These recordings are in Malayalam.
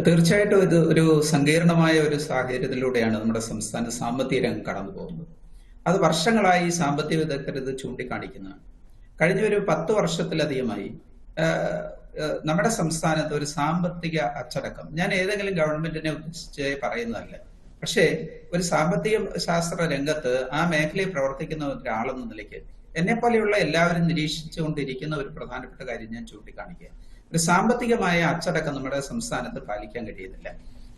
തീർച്ചയായിട്ടും ഇത് ഒരു സങ്കീർണമായ ഒരു സാഹചര്യത്തിലൂടെയാണ് നമ്മുടെ സംസ്ഥാന സാമ്പത്തിക രംഗം കടന്നു പോകുന്നത്. അത് വർഷങ്ങളായി സാമ്പത്തിക വിദഗ്ധർ ഇത് ചൂണ്ടിക്കാണിക്കുന്നതാണ്. കഴിഞ്ഞ ഒരു 10 വർഷത്തിലധികമായി നമ്മുടെ സംസ്ഥാനത്ത് ഒരു സാമ്പത്തിക അച്ചടക്കം, ഞാൻ ഏതെങ്കിലും ഗവൺമെന്റിനെ ഉദ്ദേശിച്ച് പറയുന്നതല്ല, പക്ഷേ ഒരു സാമ്പത്തിക ശാസ്ത്ര രംഗത്ത് ആ മേഖലയിൽ പ്രവർത്തിക്കുന്ന ഒരാളെന്ന നിലയ്ക്ക് എന്നെ പോലെയുള്ള എല്ലാവരും നിരീക്ഷിച്ചുകൊണ്ടിരിക്കുന്ന ഒരു പ്രധാനപ്പെട്ട കാര്യം ഞാൻ ചൂണ്ടിക്കാണിക്കുക. ഒരു സാമ്പത്തികമായ അച്ചടക്കം നമ്മുടെ സംസ്ഥാനത്ത് പാലിക്കാൻ കഴിയുന്നില്ല.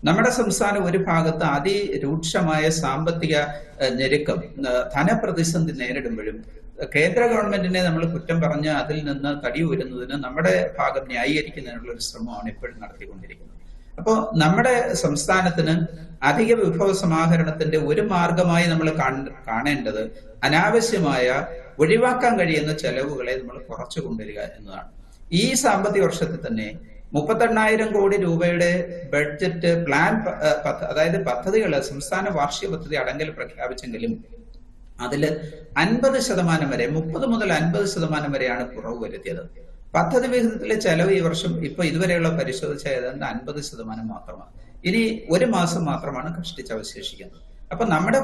നമ്മുടെ സംസ്ഥാനം ഒരു ഭാഗത്ത് അതിരൂക്ഷമായ സാമ്പത്തിക ഞെരുക്കം, ധനപ്രതിസന്ധി നേരിടുമ്പോഴും കേന്ദ്ര ഗവൺമെന്റിനെ നമ്മൾ കുറ്റം പറഞ്ഞ് അതിൽ നിന്ന് തടിയൂരുന്നതിന് നമ്മുടെ ഭാഗം ന്യായീകരിക്കുന്നതിനുള്ള ഒരു ശ്രമമാണ് ഇപ്പോഴും നടത്തിക്കൊണ്ടിരിക്കുന്നത്. അപ്പോൾ നമ്മുടെ സംസ്ഥാനത്തിന് അധിക വിഭവ സമാഹരണത്തിന്റെ ഒരു മാർഗമായി നമ്മൾ കാണേണ്ടത് അനാവശ്യമായ ഒഴിവാക്കാൻ കഴിയുന്ന ചെലവുകളെ നമ്മൾ കുറച്ചു കൊണ്ടുവരിക എന്നതാണ്. ഈ സാമ്പത്തിക വർഷത്തിൽ തന്നെ 38,000 കോടി രൂപയുടെ ബഡ്ജറ്റ് പ്ലാൻ, അതായത് പദ്ധതികൾ, സംസ്ഥാന വാർഷിക പദ്ധതി അടങ്കൽ പ്രഖ്യാപിച്ചെങ്കിലും അതിൽ 50% വരെ, 30 മുതൽ 50% വരെയാണ് കുറവ് വരുത്തിയത്. പദ്ധതി വിഹിതത്തിലെ ചെലവ് ഈ വർഷം ഇപ്പൊ ഇതുവരെയുള്ള പരിശോധിച്ച ഏതാണ്ട് 50% മാത്രമാണ്. ഇനി ഒരു മാസം മാത്രമാണ് കഷ്ടിച്ച് അവശേഷിക്കുന്നത്. അപ്പൊ നമ്മുടെ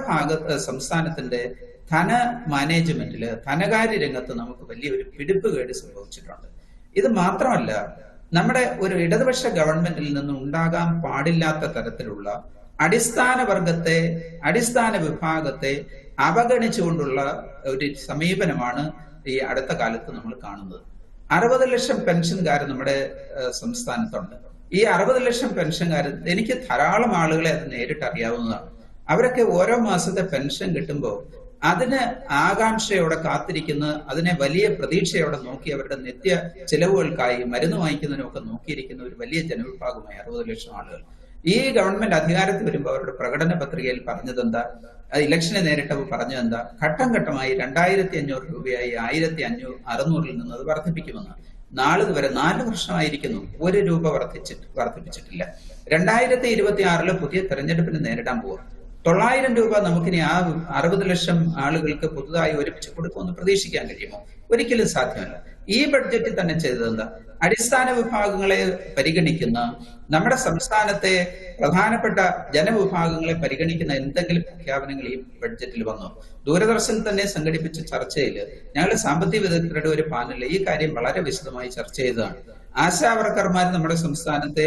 സംസ്ഥാനത്തിന്റെ ധന മാനേജ്മെന്റില്, ധനകാര്യ രംഗത്ത് നമുക്ക് വലിയൊരു പിടിപ്പുകേട് സംഭവിച്ചിട്ടുണ്ട്. ഇത് മാത്രമല്ല, നമ്മുടെ ഒരു ഇടതുപക്ഷ ഗവൺമെന്റിൽ നിന്ന് ഉണ്ടാകാൻ പാടില്ലാത്ത തരത്തിലുള്ള അടിസ്ഥാന വർഗത്തെ, അടിസ്ഥാന വിഭാഗത്തെ അവഗണിച്ചുകൊണ്ടുള്ള ഒരു സമീപനമാണ് ഈ അടുത്ത കാലത്ത് നമ്മൾ കാണുന്നത്. 60 ലക്ഷം പെൻഷൻകാർ നമ്മുടെ സംസ്ഥാനത്തുണ്ട്. ഈ 60 ലക്ഷം പെൻഷൻകാർ, എനിക്ക് ധാരാളം ആളുകളെ അത് നേരിട്ട് അറിയാവുന്നതാണ്. അവരൊക്കെ ഓരോ മാസത്തെ പെൻഷൻ കിട്ടുമ്പോൾ അതിന് ആകാംക്ഷയോടെ കാത്തിരിക്കുന്ന, അതിനെ വലിയ പ്രതീക്ഷയോടെ നോക്കി അവരുടെ നിത്യ ചിലവുകൾക്കായി മരുന്ന് വാങ്ങിക്കുന്നതിനൊക്കെ നോക്കിയിരിക്കുന്ന ഒരു വലിയ ജനവിഭാഗമായി 60 ലക്ഷം ആളുകൾ. ഈ ഗവൺമെന്റ് അധികാരത്തിൽ വരുമ്പോൾ അവരുടെ പ്രകടന പത്രികയിൽ പറഞ്ഞതെന്താ, ഇലക്ഷനെ നേരിട്ടപ്പോൾ പറഞ്ഞതെന്താ, ഘട്ടം ഘട്ടമായി 2,500 രൂപയായി 1,600 നിന്ന് അത് വർദ്ധിപ്പിക്കുമെന്ന്. നാളിതുവരെ 4 വർഷമായിരിക്കുന്നു, 1 രൂപ വർദ്ധിപ്പിച്ചിട്ടില്ല. 2026 പുതിയ തെരഞ്ഞെടുപ്പിന് നേരിടാൻ പോവുക. 900 രൂപ നമുക്കിനി ആ 60 ലക്ഷം ആളുകൾക്ക് പുതുതായി ഒരുമിച്ച് കൊടുക്കുമെന്ന് പ്രതീക്ഷിക്കാൻ കഴിയുമോ? ഒരിക്കലും സാധ്യമല്ല. ഈ ബഡ്ജറ്റിൽ തന്നെ ചെയ്തതെന്താ, അടിസ്ഥാന വിഭാഗങ്ങളെ പരിഗണിക്കുന്ന, നമ്മുടെ സംസ്ഥാനത്തെ പ്രധാനപ്പെട്ട ജനവിഭാഗങ്ങളെ പരിഗണിക്കുന്ന എന്തെങ്കിലും പ്രഖ്യാപനങ്ങൾ ഈ ബഡ്ജറ്റിൽ വന്നു? ദൂരദർശൻ തന്നെ സംഘടിപ്പിച്ച ചർച്ചയിൽ ഞങ്ങൾ സാമ്പത്തിക വിദഗ്ധരുടെ ഒരു പാനലിൽ ഈ കാര്യം വളരെ വിശദമായി ചർച്ച ചെയ്തതാണ്. ആശാവർക്കർമാർ നമ്മുടെ സംസ്ഥാനത്തെ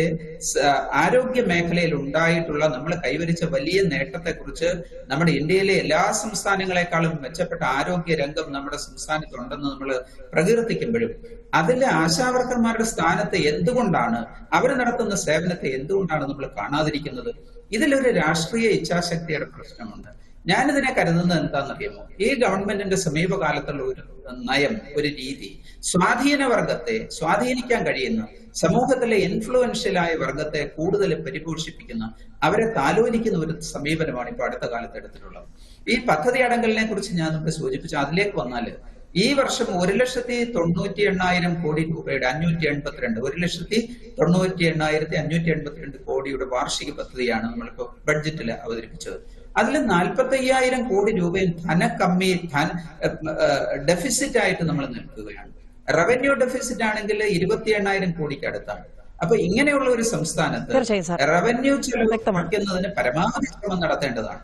ആരോഗ്യ മേഖലയിൽ ഉണ്ടായിട്ടുള്ള, നമ്മൾ കൈവരിച്ച വലിയ നേട്ടത്തെക്കുറിച്ച്, നമ്മുടെ ഇന്ത്യയിലെ എല്ലാ സംസ്ഥാനങ്ങളെക്കാളും മെച്ചപ്പെട്ട ആരോഗ്യ രംഗം നമ്മുടെ സംസ്ഥാനത്തുണ്ടെന്ന് നമ്മൾ പ്രകീർത്തിക്കുമ്പോഴും അതിലെ ആശാവർക്കർമാരുടെ സ്ഥാനത്ത് എന്തുകൊണ്ടാണ്, അവർ നടത്തുന്ന സേവനത്തെ എന്തുകൊണ്ടാണ് നമ്മൾ കാണാതിരിക്കുന്നത്? ഇതിലൊരു രാഷ്ട്രീയ ഇച്ഛാശക്തിയുടെ പ്രശ്നമുണ്ട്. ഞാനിതിനെ കരുതുന്നത് എന്താണെന്നറിയാമോ? ഈ ഗവൺമെന്റിന്റെ സമീപകാലത്തുള്ള ഒരു നയം, ഒരു രീതി, സ്വാധീന വർഗത്തെ, സ്വാധീനിക്കാൻ കഴിയുന്ന, സമൂഹത്തിലെ ഇൻഫ്ലുവൻഷ്യലായ വർഗത്തെ കൂടുതൽ പരിപോഷിപ്പിക്കുന്ന, അവരെ താലോലിക്കുന്ന ഒരു സമീപനമാണ് ഇപ്പൊ അടുത്ത കാലത്ത് എടുത്തിട്ടുള്ളത്. ഈ പദ്ധതി അടങ്കലിനെ കുറിച്ച് ഞാൻ നമുക്ക് സൂചിപ്പിച്ചു. അതിലേക്ക് വന്നാല് ഈ വർഷം 1,98,000 കോടി രൂപയുടെ 582, 1,98,582 കോടിയുടെ വാർഷിക പദ്ധതിയാണ് നമ്മളിപ്പോ ബഡ്ജറ്റിൽ അവതരിപ്പിച്ചത്. അതിൽ 45,000 കോടി രൂപയും ഡെഫിസിറ്റ് ആയിട്ട് നമ്മൾ നിൽക്കുകയാണ്. റവന്യൂ ഡെഫിസിറ്റ് ആണെങ്കിൽ 28,000 കോടിക്ക് അടുത്താണ്. അപ്പൊ ഇങ്ങനെയുള്ള ഒരു സംസ്ഥാനത്ത് റവന്യൂ ചെലവ് കുറയ്ക്കുന്നതിന് പരമാവധി ശ്രമം നടത്തേണ്ടതാണ്.